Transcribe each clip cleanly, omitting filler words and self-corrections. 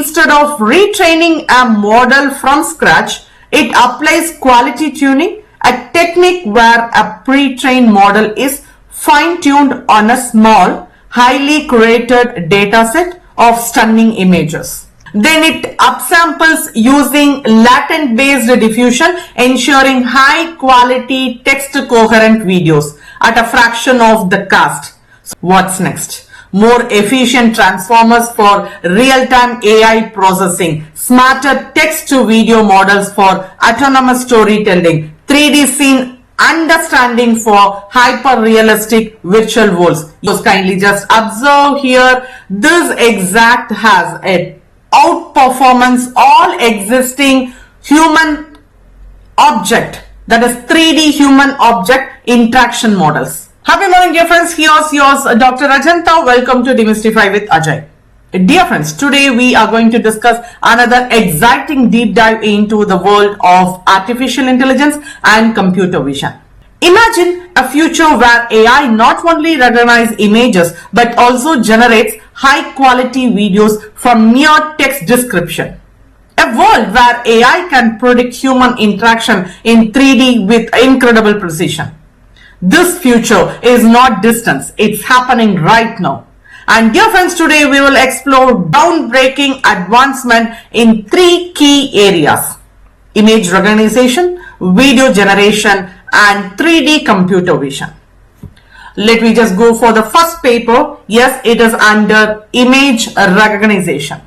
instead of retraining a model from scratch, it applies quality tuning, a technique where a pre-trained model is fine-tuned on a small, highly curated dataset of stunning images. Then it upsamples using Latent based diffusion, ensuring high quality text coherent videos at a fraction of the cost. So what's next? More efficient transformers for real-time AI processing, smarter text to video models for autonomous storytelling, 3D scene understanding for hyper-realistic virtual worlds. You kindly just observe here, this exact has a outperformance all existing human object, that is 3D human object interaction models. Happy morning, dear friends. Here's yours, Dr. Ajanta. Welcome to Demystify with Ajay. Dear friends, today we are going to discuss another exciting deep dive into the world of artificial intelligence and computer vision. Imagine a future where AI not only recognizes images but also generates high quality videos from mere text description. A world where AI can predict human interaction in 3D with incredible precision. This future is not distant, it's happening right now. And dear friends, today we will explore groundbreaking advancement in 3 key areas: image recognition, video generation, and 3D computer vision. Let me just go for the first paper. Yes, it is under image recognition.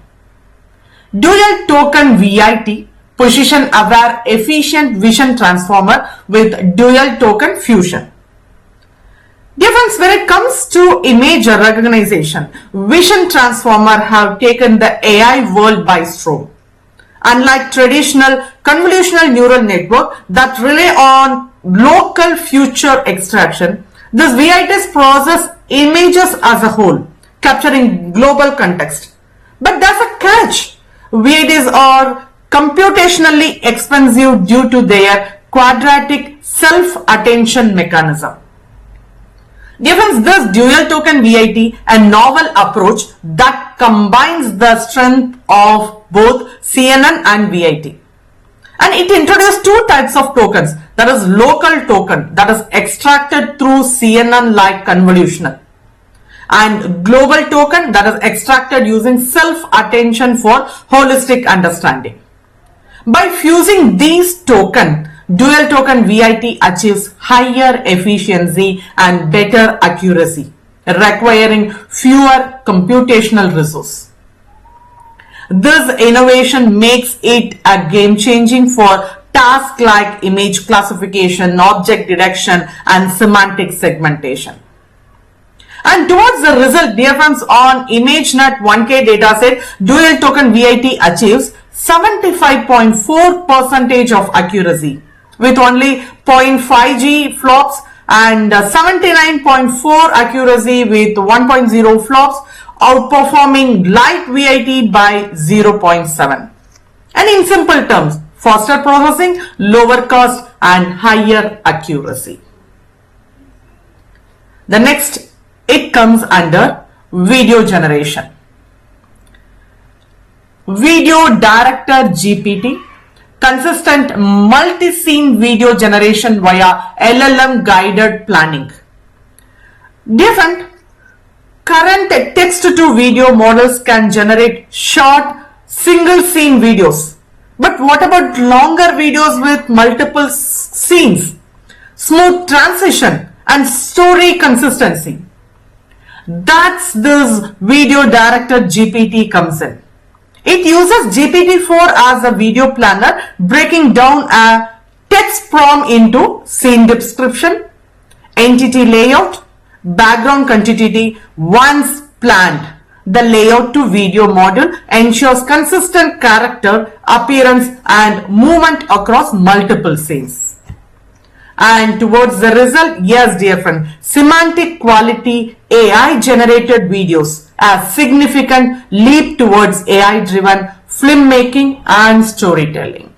DualToken-ViT, position aware efficient vision transformer with DualToken fusion. Dear friends, when it comes to image recognition, vision transformer have taken the AI world by storm. Unlike traditional convolutional neural network that rely on local feature extraction, this ViTs process images as a whole, capturing global context. But there's a catch. ViTs are computationally expensive due to their quadratic self-attention mechanism. Dear friends, this DualToken-ViT, a novel approach that combines the strength of both CNN and ViT. And it introduced 2 types of tokens, that is local token that is extracted through CNN like convolutional, and global token that is extracted using self-attention for holistic understanding. By fusing these tokens, DualToken-ViT achieves higher efficiency and better accuracy, requiring fewer computational resources. This innovation makes it a game-changing for tasks like image classification, object detection, and semantic segmentation. And towards the result, dear friends, on ImageNet 1K dataset, DualToken-ViT achieves 75.4% of accuracy, with only 0.5G flops and 79.4 accuracy with 1.0 flops, outperforming light ViT by 0.7. And in simple terms, faster processing, lower cost, and higher accuracy. The next, it comes under video generation. VideoDirectorGPT, consistent multi-scene video generation via LLM-guided planning. Different current text-to-video models can generate short single-scene videos. But what about longer videos with multiple scenes, smooth transition, and story consistency? That's this VideoDirectorGPT comes in. It uses GPT-4 as a video planner, breaking down a text prompt into scene description, entity layout, background continuity. Once planned, the layout to video module ensures consistent character, appearance, and movement across multiple scenes. And towards the result, yes, dear friend, semantic quality AI generated videos, a significant leap towards AI driven filmmaking and storytelling.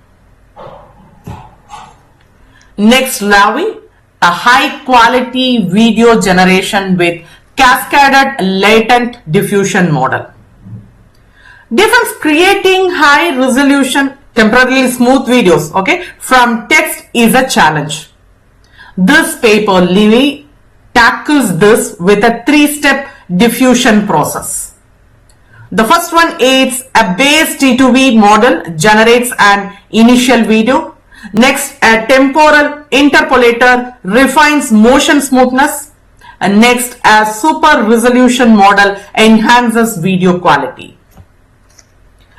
Next, LAVIE, a high quality video generation with cascaded latent diffusion model. Difference creating high resolution, temporarily smooth videos, okay, from text is a challenge. This paper, LAVIE, tackles this with a 3-step diffusion process. The first one is a base T2V model generates an initial video. Next, a temporal interpolator refines motion smoothness. And next, a super resolution model enhances video quality.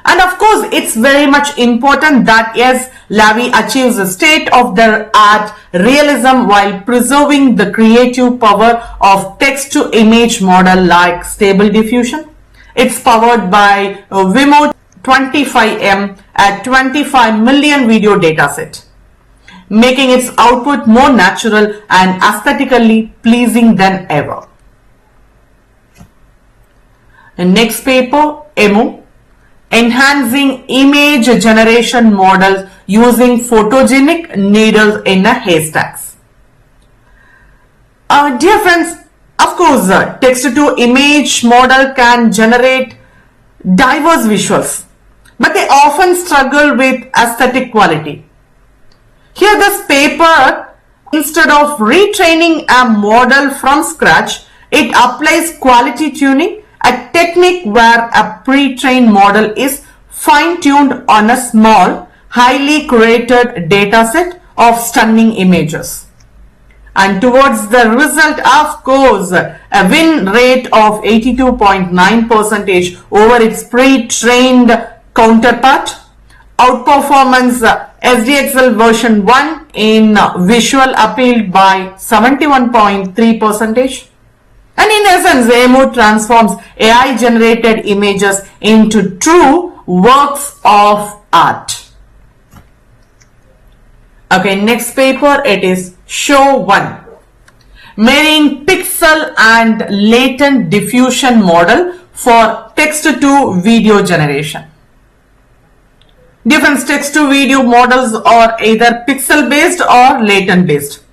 And of course, it's very much important that yes, LAVIE achieves a state-of-the-art realism while preserving the creative power of text-to-image model like Stable Diffusion. It's powered by Wemo 25M at 25 million video dataset, making its output more natural and aesthetically pleasing than ever. The next paper, EMO, enhancing image generation models using photogenic needles in a haystacks. Dear friends, of course, text-to-image model can generate diverse visuals, but they often struggle with aesthetic quality. Here, this paper, instead of retraining a model from scratch, it applies quality tuning, a technique where a pre-trained model is fine-tuned on a small, highly curated dataset of stunning images. And towards the result, of course, a win rate of 82.9% over its pre-trained counterpart, outperformance SDXL version 1 in visual appeal by 71.3%. And in essence, EMO transforms AI-generated images into true works of art. Okay, next paper, it is Show 1. Marrying pixel and latent diffusion model for text-to-video generation. Different text-to-video models are either pixel-based or latent-based,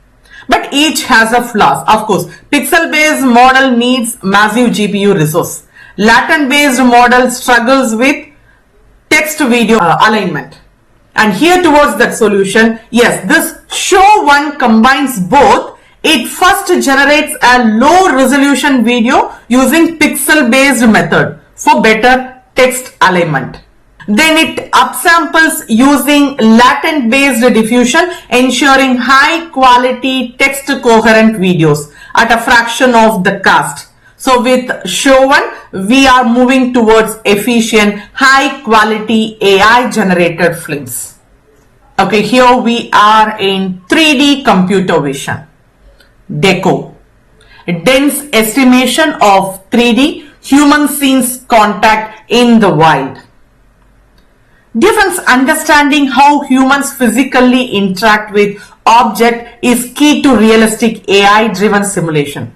but each has a flaws. Of course, pixel-based model needs massive GPU resource. Latent-based model struggles with text-to-video alignment. And here towards that solution, yes, this Show 1 combines both. It first generates a low-resolution video using pixel-based method for better text alignment. Then it upsamples using latent-based diffusion, ensuring high-quality text-coherent videos at a fraction of the cost. So with Show 1, we are moving towards efficient, high-quality AI-generated films. Okay, here we are in 3D computer vision. DECO, dense estimation of 3D human scenes contact in the wild. Difference understanding how humans physically interact with object is key to realistic AI-driven simulation.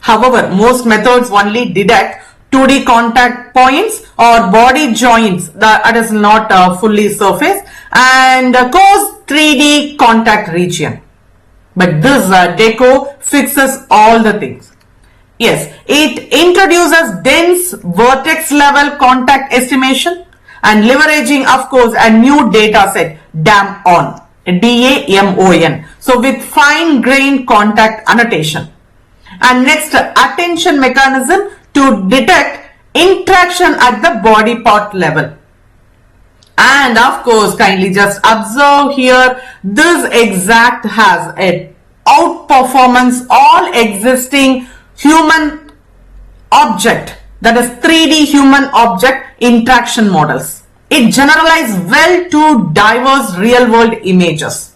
However, most methods only detect 2D contact points or body joints that is not fully surface and cause 3D contact region. But this DECO fixes all the things. Yes, it introduces dense vertex level contact estimation and leveraging, of course, a new data set, DAMON, DAMON. So with fine-grained contact annotation. And next, attention mechanism to detect interaction at the body part level. And of course, kindly just observe here, this exact has a outperformance all existing human object, that is 3D human object interaction models. It generalizes well to diverse real-world images.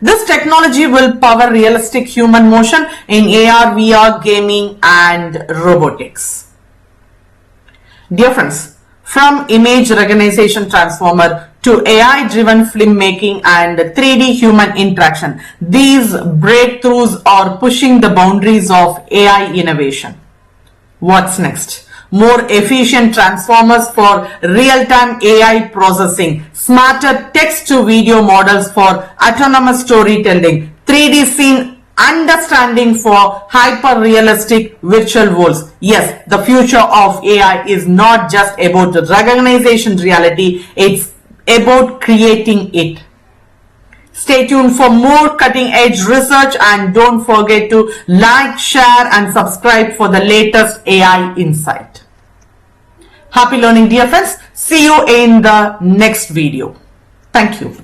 This technology will power realistic human motion in AR, VR, gaming, and robotics. Dear friends, from image recognition transformer to AI-driven filmmaking and 3D human interaction, these breakthroughs are pushing the boundaries of AI innovation. What's next? More efficient transformers for real-time AI processing, smarter text-to-video models for autonomous storytelling, 3D scene understanding for hyper-realistic virtual worlds. Yes, the future of AI is not just about the recognition reality, it's about creating it. Stay tuned for more cutting-edge research and don't forget to like, share and subscribe for the latest AI insight. Happy learning, dear friends. See you in the next video. Thank you.